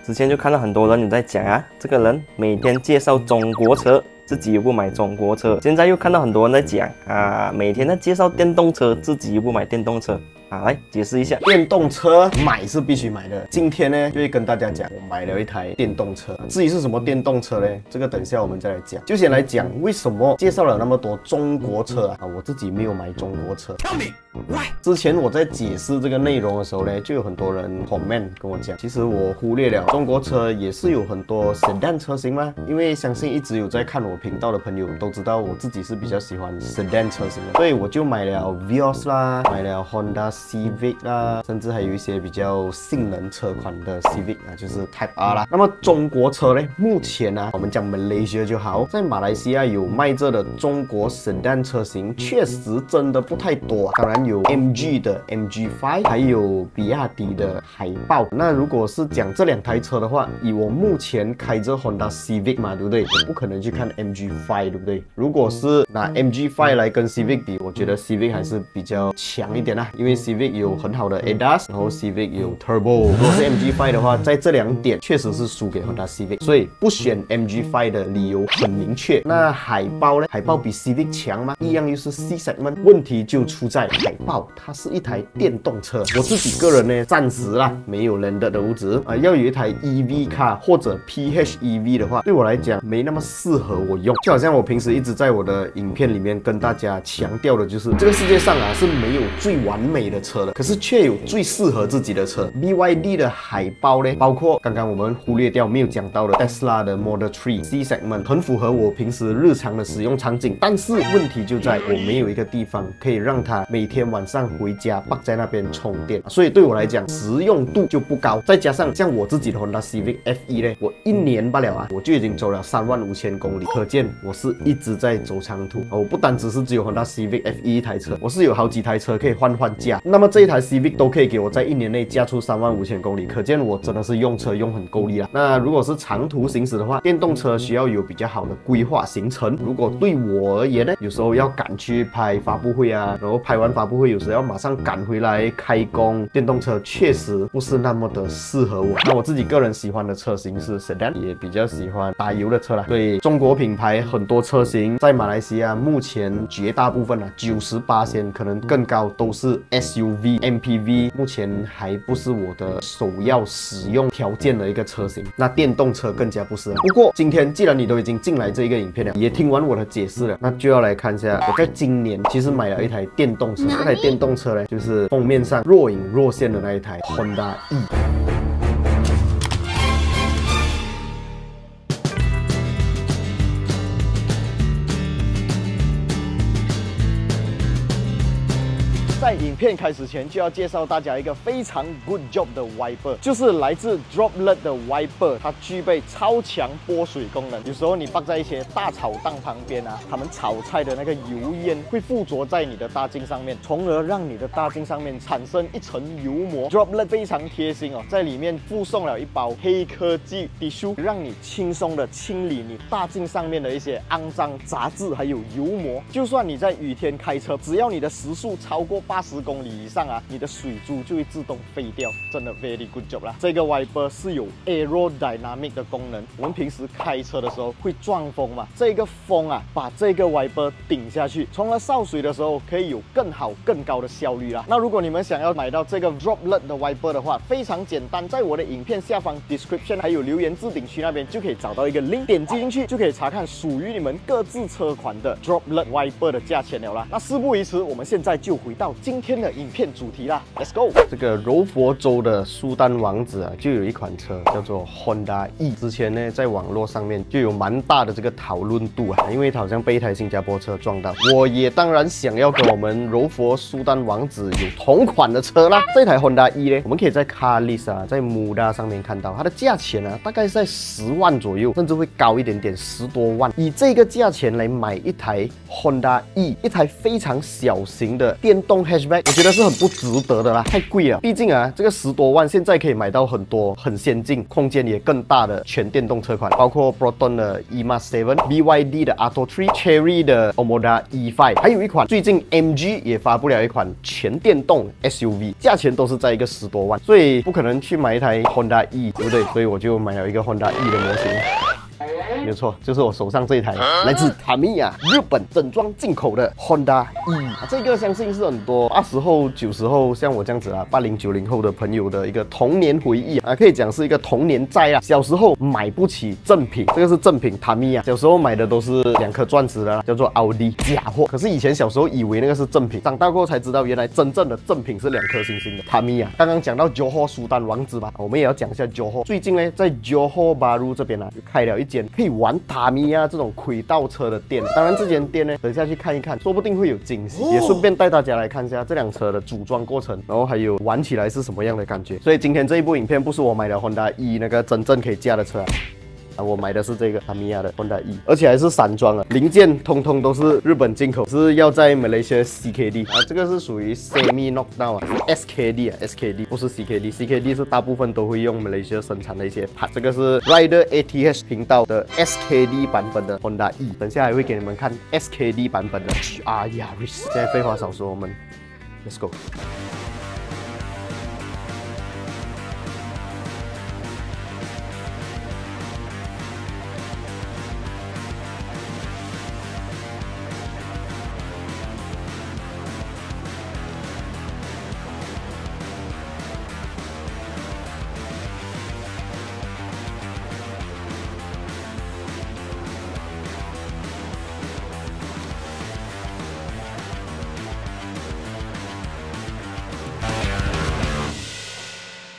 之前就看到很多人有在讲这个人每天介绍中国车，自己又不买中国车。现在又看到很多人在讲每天在介绍电动车，自己又不买电动车。来解释一下，电动车买是必须买的。今天呢，就会跟大家讲，我买了一台电动车。至于是什么电动车呢？这个等一下我们再来讲。就先来讲为什么介绍了那么多中国车我自己没有买中国车。Tell me why？ 之前我在解释这个内容的时候呢，就有很多人 comment 跟我讲，其实我忽略了中国车也是有很多 sedan 车型嘛。因为相信一直有在看我频道的朋友都知道，我自己是比较喜欢 sedan 车型的，所以我就买了 Vios 啦，买了 Honda Civic 啦，甚至还有一些比较性能车款的 Civic 就是 Type R 啦。那么中国车呢，目前我们讲 Malaysia 就好，在马来西亚有卖着的中国 sedan 车型，确实真的不太多当然有 MG 的 MG5， 还有比亚迪的海豹。那如果是讲这两台车的话，以我目前开着 Honda Civic 嘛，对不对？我不可能去看 MG5， 对不对？如果是拿 MG5 来跟 Civic 比，我觉得 Civic 还是比较强一点因为 Civic 有很好的 ADAS， 然后 Civic 有 Turbo。如果是 MG5 的话，在这两点确实是输给 Honda Civic， 所以不选 MG5 的理由很明确。那海豹呢？海豹比 Civic 强吗？一样又是 C segment， 问题就出在海豹它是一台电动车。我自己个人呢，暂时没有 landed 的物质要有一台 EV car 或者 PHEV 的话，对我来讲没那么适合我用。就好像我平时一直在我的影片里面跟大家强调的，就是这个世界上是没有最完美的车的，可是却有最适合自己的车。BYD 的海豹呢，包括刚刚我们忽略掉没有讲到的 Tesla 的 Model 3 C segment， 很符合我平时日常的使用场景。但是问题就在我没有一个地方可以让它每天晚上回家放在那边充电，所以对我来讲实用度就不高。再加上像我自己的 Honda Civic FE 呢，我1年罢了我就已经走了35000公里，可见我是一直在走长途。我不单只是只有 Honda Civic FE 一台车，我是有好几台车可以换驾。那么这一台 Civic 都可以给我在1年内驾出35000公里，可见我真的是用车用很够力啦。那如果是长途行驶的话，电动车需要有比较好的规划行程。如果对我而言呢，有时候要赶去拍发布会然后拍完发布会有时要马上赶回来开工，电动车确实不是那么的适合我。那我自己个人喜欢的车型是 Sedan， 也比较喜欢打油的车啦。对中国品牌很多车型在马来西亚目前绝大部分98%可能更高都是 SUV、MPV， 目前还不是我的首要使用条件的一个车型。那电动车更加不是。不过今天既然你都已经进来这一个影片了，也听完我的解释了，那就要来看一下我在今年其实买了一台电动车。这台电动车呢，就是封面上若隐若现的那一台 Honda E。在影片开始前，就要介绍大家一个非常 good job 的 wiper， 就是来自 Droplet 的 wiper， 它具备超强拨水功能。有时候你放在一些大炒档旁边他们炒菜的那个油烟会附着在你的大镜上面，从而让你的大镜上面产生一层油膜。Droplet 非常贴心在里面附送了一包黑科技 tissue， 让你轻松的清理你大镜上面的一些肮脏杂质还有油膜。就算你在雨天开车，只要你的时速超过80公里以上你的水珠就会自动废掉，真的 very good job 啦。这个 wiper 是有 aerodynamic 的功能，我们平时开车的时候会撞风嘛，这个风把这个 wiper 顶下去，从而烧水的时候可以有更好更高的效率啦。那如果你们想要买到这个 Droplet 的 wiper 的话，非常简单，在我的影片下方 description 还有留言置顶区那边就可以找到一个 link， 点击进去就可以查看属于你们各自车款的 Droplet wiper 的价钱了啦。那事不宜迟，我们现在就回到今天的影片主题啦 ，Let's go！ 这个柔佛州的苏丹王子就有一款车叫做 Honda E， 之前呢在网络上面就有蛮大的这个讨论度因为它好像被一台新加坡车撞到。我也当然想要跟我们柔佛苏丹王子有同款的车啦。这台 Honda E 呢，我们可以在 Carlist在 Muda 上面看到，它的价钱大概是在10万左右，甚至会高一点点，10多万。以这个价钱来买一台 Honda E， 一台非常小型的电动 hatchback，我觉得是很不值得的啦，太贵了。毕竟啊，这个10多万现在可以买到很多很先进、空间也更大的全电动车款，包括 Proton 的 EMA7、BYD 的 Atto3、Chery 的 Omoda E5，还有一款最近 MG 也发布了一款全电动 SUV， 价钱都是在一个10多万，所以不可能去买一台 Honda E， 对不对？所以我就买了一个 Honda E 的模型。没有错，就是我手上这一台来自Tamiya日本整装进口的 Honda E，这个相信是很多80后、90后像我这样子啊，80、90后的朋友的一个童年回忆啊，可以讲是一个童年债啊。小时候买不起正品，这个是正品Tamiya，小时候买的都是2颗钻石的，叫做奥迪假货。可是以前小时候以为那个是正品，长大过后才知道原来真正的正品是2颗星星的Tamiya。刚刚讲到 Johor 苏丹王子吧，我们也要讲一下 Johor。最近呢，在 Johor Bahru 这边啊，就开了一间可以玩Tamiya这种轨道车的店。当然这间店呢，等下去看一看，说不定会有惊喜，也顺便带大家来看一下这辆车的组装过程，然后还有玩起来是什么样的感觉。所以今天这一部影片不是我买的 Honda E 那个真正可以驾的车啊，我买的是这个Tamiya的 Honda E， 而且还是散装啊，零件通通都是日本进口，是要在马来西亚 CKD 啊，这个是属于 Semi Knockdown 啊，是 SKD 啊 ，SKD 不是 CKD，CKD 是大部分都会用马来西亚生产的一些盘，这个是 Rider ATH 频道的 SKD 版本的 Honda E， 等下还会给你们看 SKD 版本的 GR Yaris。现在废话少说，我们 Let's go。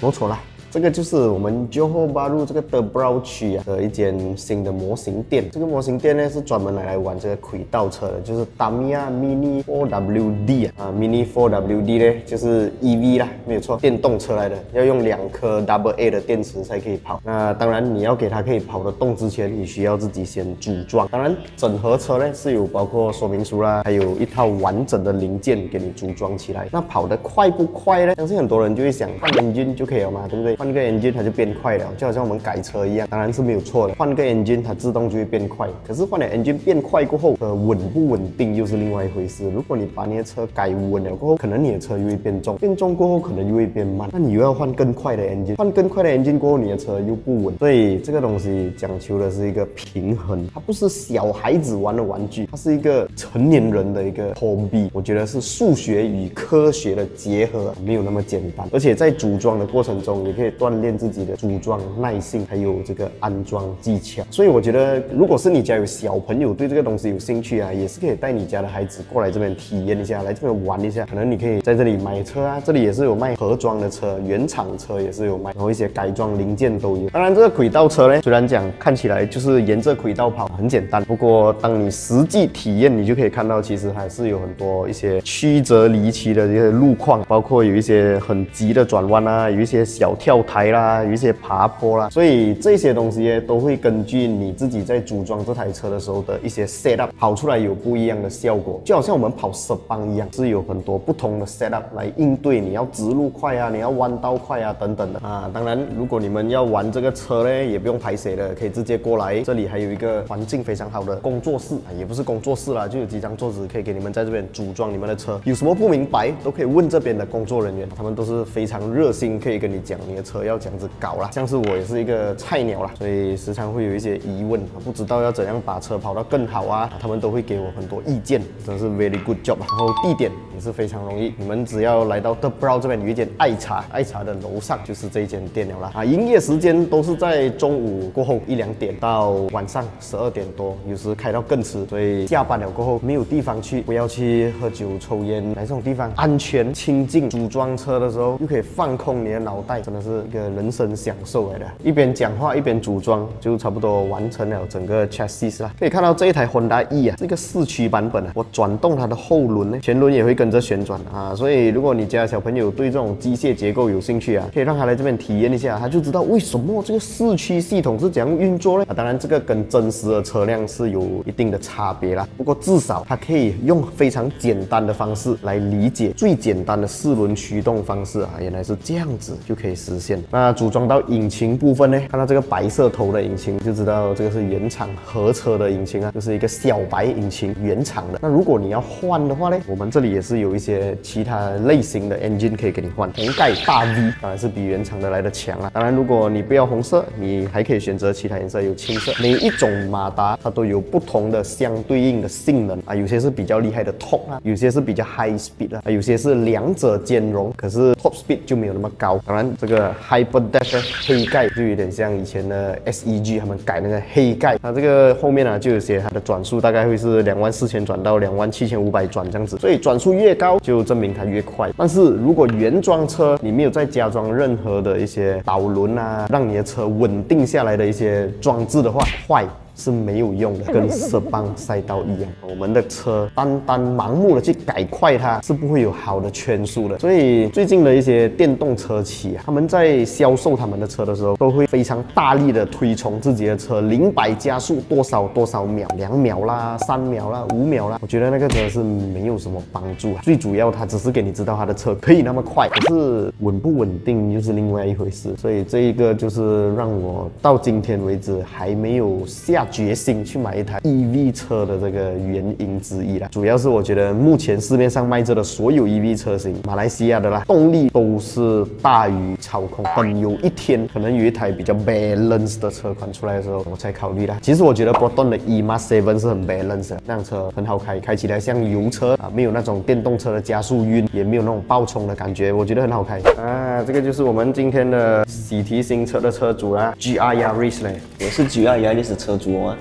没错啦，这个就是我们 Johor Bahru 这个 The Brow 区啊的一间新的模型店。这个模型店呢是专门来玩这个轨道车的，就是 Tamiya Mini 4WD 啊，Mini 4WD 呢就是 EV 啦，没有错，电动车来的，要用2颗 AA 的电池才可以跑。那当然你要给它可以跑得动之前，你需要自己先组装。当然整合车呢是有包括说明书啦，还有一套完整的零件给你组装起来。那跑得快不快呢？相信很多人就会想换 engine 就可以了嘛，对不对？换个 engine 它就变快了，就好像我们改车一样，当然是没有错的。换个 engine 它自动就会变快，可是换了 engine 变快过后，稳不稳定又是另外一回事。如果你把你的车改稳了过后，可能你的车又会变重，变重过后可能又会变慢，那你又要换更快的 engine， 换更快的 engine 过后，你的车又不稳。所以这个东西讲求的是一个平衡，它不是小孩子玩的玩具，它是一个成年人的一个 hobby。我觉得是数学与科学的结合，没有那么简单。而且在组装的过程中，也可以锻炼自己的组装耐性，还有这个安装技巧。所以我觉得，如果是你家有小朋友对这个东西有兴趣啊，也是可以带你家的孩子过来这边体验一下，来这边玩一下。可能你可以在这里买车啊，这里也是有卖盒装的车，原厂车也是有卖，然后一些改装零件都有。当然，这个轨道车呢，虽然讲看起来就是沿着轨道跑，很简单，不过当你实际体验，你就可以看到，其实还是有很多一些曲折离奇的这些路况，包括有一些很急的转弯啊，有一些小跳台啦，有一些爬坡啦，所以这些东西呢都会根据你自己在组装这台车的时候的一些 setup 跑出来有不一样的效果，就好像我们跑10磅一样，是有很多不同的 setup 来应对你要直路快啊，你要弯道快啊等等的啊。当然，如果你们要玩这个车呢，也不用排谁的，可以直接过来，这里还有一个环境非常好的工作室啊，也不是工作室啦，就有几张桌子可以给你们在这边组装你们的车，有什么不明白都可以问这边的工作人员，他们都是非常热心，可以跟你讲你的车要这样子搞啦。像是我也是一个菜鸟啦，所以时常会有一些疑问，不知道要怎样把车跑得更好啊，他们都会给我很多意见，真的是 very good job 啊。然后地点也是非常容易，你们只要来到 The Brow 这边有一间爱茶，爱茶的楼上就是这一间店了啦。啊，营业时间都是在中午过后1、2点到晚上12点多，有时开到更迟，所以下班了过后没有地方去，不要去喝酒抽烟，来这种地方安全清静，组装车的时候又可以放空你的脑袋，真的是是一个人生享受来的。一边讲话一边组装，就差不多完成了整个 chassis 啦。可以看到这一台 Honda E 啊，是一个4驱版本啊，我转动它的后轮呢，前轮也会跟着旋转啊。所以如果你家小朋友对这种机械结构有兴趣啊，可以让他来这边体验一下，他就知道为什么这个4驱系统是怎样运作呢？当然这个跟真实的车辆是有一定的差别啦。不过至少它可以用非常简单的方式来理解最简单的4轮驱动方式啊，原来是这样子就可以实现。那组装到引擎部分呢，看到这个白色头的引擎就知道这个是原厂合车的引擎啊，就是一个小白引擎原厂的。那如果你要换的话呢，我们这里也是有一些其他类型的 engine 可以给你换。红盖大 V 当然是比原厂的来的强啊。当然如果你不要红色，你还可以选择其他颜色，有青色。每一种马达它都有不同的相对应的性能啊，有些是比较厉害的 torque 啊，有些是比较 high speed 啊，有些是两者兼容，可是 top speed 就没有那么高。当然这个 Hyper Dash 黑盖就有点像以前的 SEG 他们改那个黑盖，它这个后面就有写它的转速大概会是24000转到27500转这样子，所以转速越高就证明它越快。但是如果原装车你没有再加装任何的一些导轮啊，让你的车稳定下来的一些装置的话，坏是没有用的，跟色棒赛道一样。我们的车单盲目的去改快它，是不会有好的圈数的。所以最近的一些电动车企他们在销售他们的车的时候，都会非常大力的推崇自己的车0-100加速多少秒，2秒啦、3秒啦、5秒啦。我觉得那个真的是没有什么帮助啊。最主要它只是给你知道它的车可以那么快，可是稳不稳定又是另外一回事。所以这一个就是让我到今天为止还没有下决心去买一台 EV 车的这个原因之一啦。主要是我觉得目前市面上卖着的所有 EV 车型，马来西亚的啦，动力都是大于操控。等有一天可能有一台比较 balance 的车款出来的时候，我才考虑啦。其实我觉得 Proton 的 E-MAX 7是很 balance 的，那辆车很好开，开起来像油车啊，没有那种电动车的加速晕，也没有那种爆冲的感觉，我觉得很好开啊。这个就是我们今天的喜提新车的车主啦 ，GR Yaris 嘞，我是GR Yaris 的车主啊。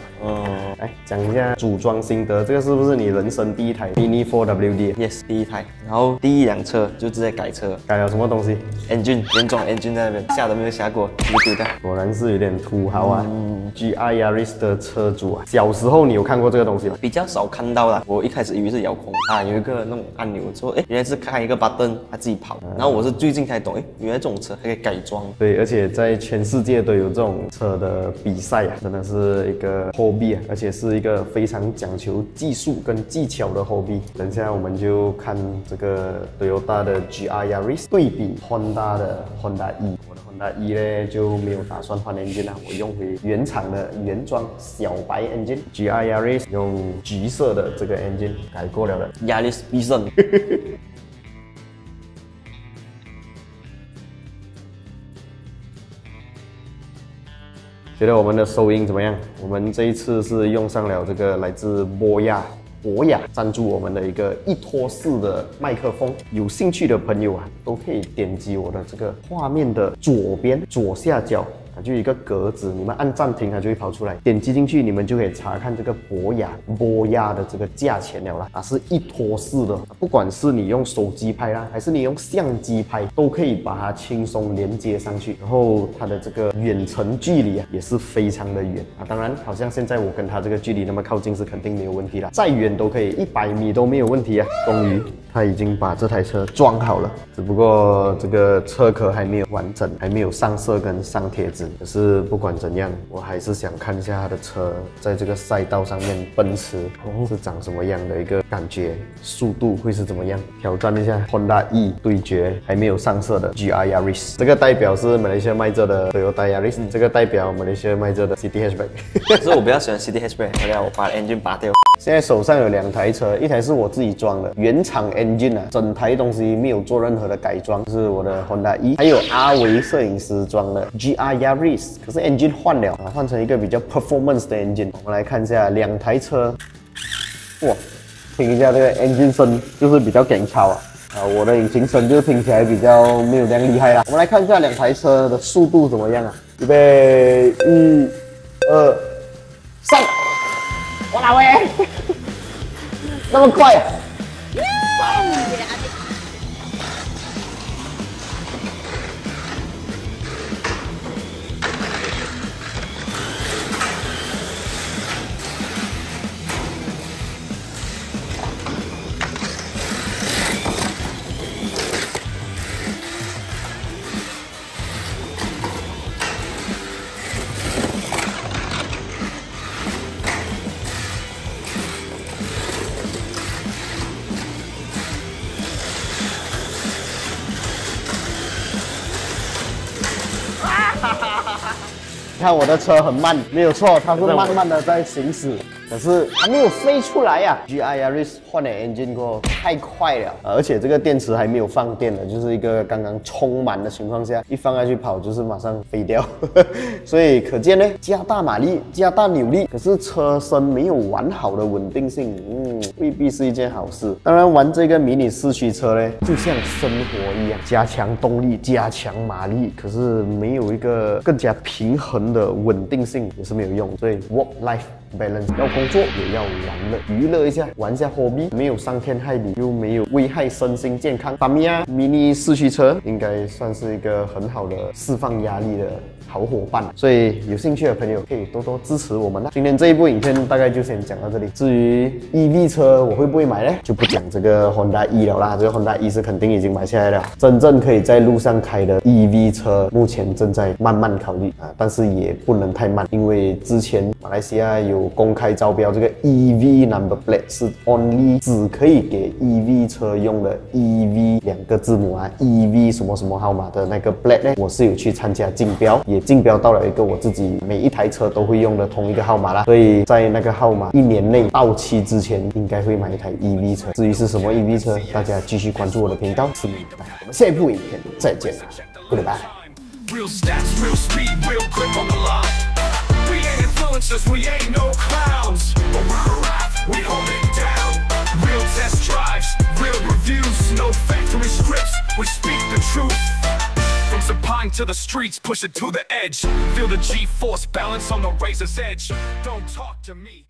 来讲一下组装心得，这个是不是你人生第一台 Mini 4WD？ Yes， 第一台，然后第一辆车就直接改车，改了什么东西 ？engine， 原装 engine 在那边，下都没有下过，就丢掉。果然是有点土豪啊。GR Yaris 的车主啊，小时候你有看过这个东西吗？比较少看到啦，我一开始以为是遥控啊，有一个那种按钮，说原来是开一个 button， 它自己跑。然后我是最近才懂，原来这种车还可以改装。对，而且在全世界都有这种车的比赛啊，真的是一个 hobby 啊，而且是一个非常讲求技术跟技巧的 hobby。等下我们就看这个 Toyota 的 GR Yaris 对比 Honda 的 Honda E。我的 Honda E 呢就没有打算换 engine 啦，我用回原厂的原装小白 engine。GR Yaris 用橘色的这个 engine 改过了的 Yaris Vision。觉得我们的收音怎么样？我们这一次是用上了这个来自博雅赞助我们的一个一托式的麦克风。有兴趣的朋友啊，都可以点击我的这个画面的左边左下角。就有一个格子，你们按暂停，它就会跑出来。点击进去，你们就可以查看这个博雅的这个价钱了啦。它是一托式的，不管是你用手机拍啦，还是你用相机拍，都可以把它轻松连接上去。然后它的这个远程距离也是非常的远啊。当然，好像现在我跟它这个距离那么靠近是肯定没有问题啦，再远都可以，100米都没有问题啊。终于，他已经把这台车装好了，只不过这个车壳还没有完整，还没有上色跟上贴纸。可是不管怎样，我还是想看一下他的车在这个赛道上面奔驰是长什么样的一个感觉，速度会是怎么样？挑战一下 Honda E 对决还没有上色的 GR Yaris。这个代表是马来西亚卖着的 Toyota Yaris，这个代表马来西亚卖着的 City Hatchback。可是我比较喜欢 City Hatchback， 我把 engine 拔掉。现在手上有2台车，一台是我自己装的原厂 engine 啊，整台东西没有做任何的改装，是我的 Honda E， 还有阿维摄影师装的 GR Yaris， 可是 engine 换了啊，换成一个比较 performance 的 engine。我们来看一下2台车，哇，听一下这个 engine 声，就是比较紧凑啊。我的引擎声就听起来比较没有这样厉害啦。我们来看一下2台车的速度怎么样啊？预备，1、2、3。我老喂，那么快啊！看我的车很慢，没有错，它是慢慢的在行驶，可是还没有飞出来呀、GR Yaris 换了 engine 过后太快了，而且这个电池还没有放电的，就是一个刚刚充满的情况下，一放下去跑就是马上飞掉，所以可见呢，加大马力，加大扭力，可是车身没有完好的稳定性，未必是一件好事。当然，玩这个迷你四驱车呢，就像生活一样，加强动力，加强马力，可是没有一个更加平衡的稳定性也是没有用。所以 work life balance 要工作也要玩乐，娱乐一下，玩一下 hobby， 没有伤天害理，又没有危害身心健康。Tamiya mini 四驱车应该算是一个很好的释放压力的好伙伴，所以有兴趣的朋友可以多多支持我们啦。今天这一部影片大概就先讲到这里。至于 EV 车我会不会买呢？就不讲这个 Honda E 了啦，这个 Honda E 是肯定已经买下来了。真正可以在路上开的 EV 车，目前正在慢慢考虑啊，但是也不能太慢，因为之前马来西亚有公开招标这个 EV number plate 是 only 只可以给 EV 车用的 EV 2个字母啊 ，EV 什么什么号码的那个 plate 呢，我是有去参加竞标，也竞标到了一个我自己每一台车都会用的同一个号码啦，所以在那个号码1年内到期之前，应该会买一台 EV 车。至于是什么 EV 车，大家继续关注我的频道，拭目以待。我们下一部影片再见啦 ，Goodbye。Real stats, real speed, real grip on the line. We ain't influencers, we ain't no clowns. But we're alive, we hold it down. Real test drives, real reviews, no factory scripts, we speak the truth. From Sapine to the streets, push it to the edge. Feel the G-force balance on the razor's edge. Don't talk to me.